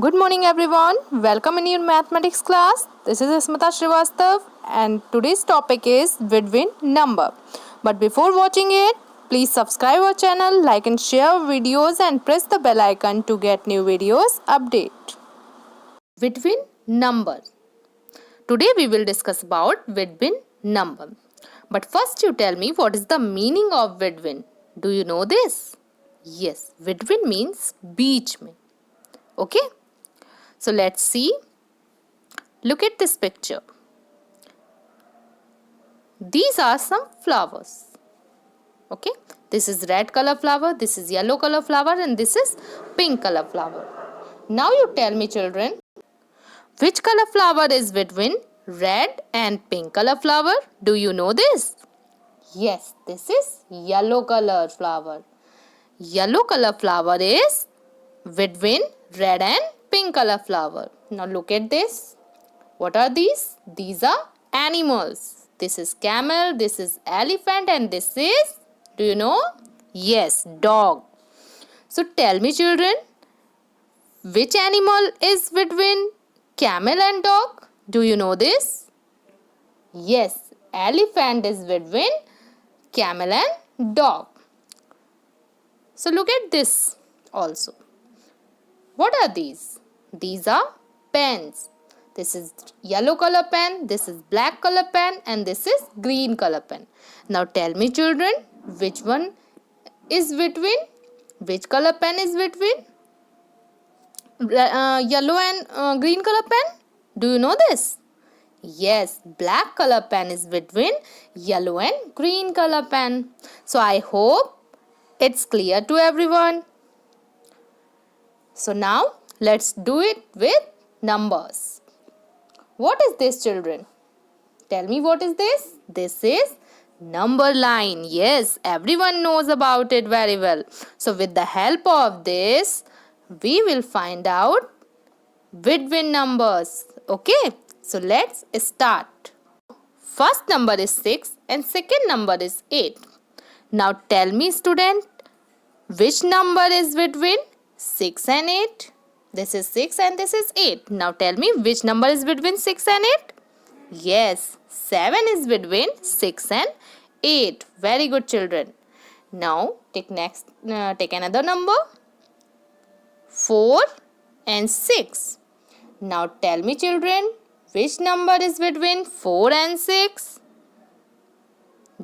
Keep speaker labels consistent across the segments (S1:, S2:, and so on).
S1: Good morning everyone. Welcome in your mathematics class. This is Asmita Srivastav and today's topic is between number. But before watching it, please subscribe our channel, like and share our videos and press the bell icon to get new videos update. Between number. Today we will discuss about between number. But first you tell me what is the meaning of between. Do you know this? Yes, between means beech mein. Okay? So let's see. Look at this picture. These are some flowers. Okay. This is red color flower, this is yellow color flower and this is pink color flower. Now you tell me children, which color flower is between red and pink color flower? Do you know this? Yes, this is yellow color flower. Yellow color flower is between red and pink color flower. Now look at this. What are these? These are animals. This is camel, this is elephant and this is, do you know? Yes, dog. So tell me children, which animal is between camel and dog? Do you know this? Yes, elephant is between camel and dog. So look at this also. What are these? These are pens. This is yellow color pen, this is black color pen and this is green color pen. Now tell me children, which one is between? Which color pen is between? Yellow and green color pen? Do you know this? Yes, black color pen is between yellow and green color pen. So I hope it's clear to everyone. So now let's do it with numbers. What is this children? Tell me what is this? This is number line. Yes, everyone knows about it very well. So with the help of this, we will find out between numbers. Okay, so let's start. First number is 6 and second number is 8. Now tell me student, which number is between 6 and 8? This is 6 and this is 8. Now tell me which number is between 6 and 8? Yes, 7 is between 6 and 8. Very good children. Now take another number. 4 and 6. Now tell me children, which number is between 4 and 6?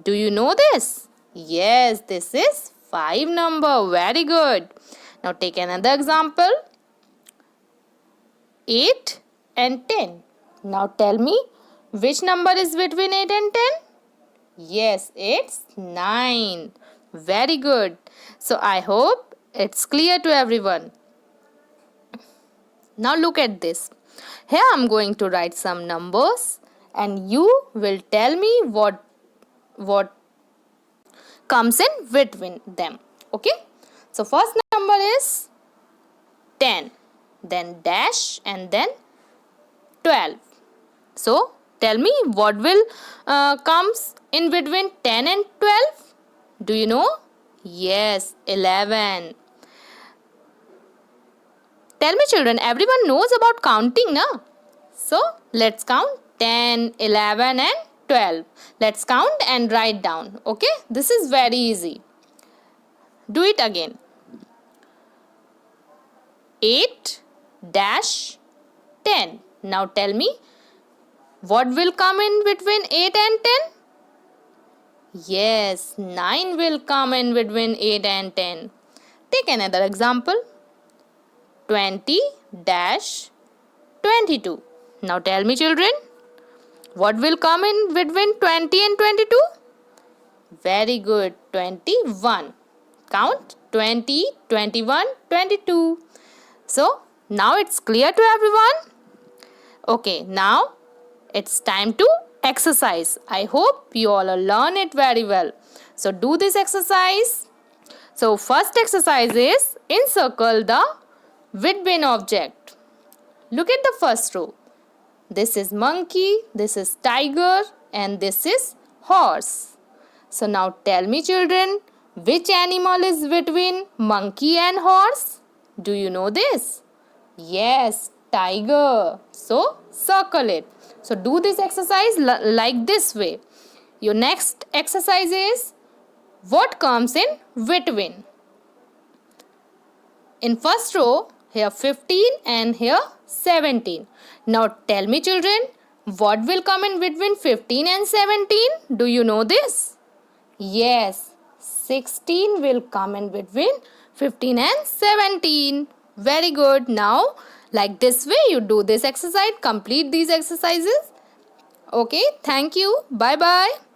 S1: Do you know this? Yes, this is 5 number. Very good. Now take another example. 8 and 10. Now tell me, which number is between 8 and 10? Yes, it's 9. Very good. So I hope it's clear to everyone. Now look at this. Here I'm going to write some numbers and you will tell me what comes in between them. Okay? So first number is 10. Then dash and then 12. So tell me what will comes in between 10 and 12? Do you know? Yes, 11. Tell me children, everyone knows about counting, na? So let's count 10, 11 and 12. Let's count and write down. Okay? This is very easy. Do it again. 8 dash 10. Now tell me, what will come in between 8 and 10? Yes, 9 will come in between 8 and 10. Take another example. 20 dash 22. Now tell me children, what will come in between 20 and 22? Very good, 21. Count 20, 21, 22. So now it's clear to everyone? Okay, now it's time to exercise. I hope you all learn it very well. So do this exercise. So first exercise is encircle the between object. Look at the first row. This is monkey, this is tiger and this is horse. So now tell me children, which animal is between monkey and horse? Do you know this? Yes, tiger. So circle it. So do this exercise like this way. Your next exercise is what comes in between. In first row, here 15 and here 17. Now tell me children, what will come in between 15 and 17? Do you know this? Yes, 16 will come in between 15 and 17. Very good. Now, like this way, you do this exercise, complete these exercises. Okay, thank you. Bye-bye.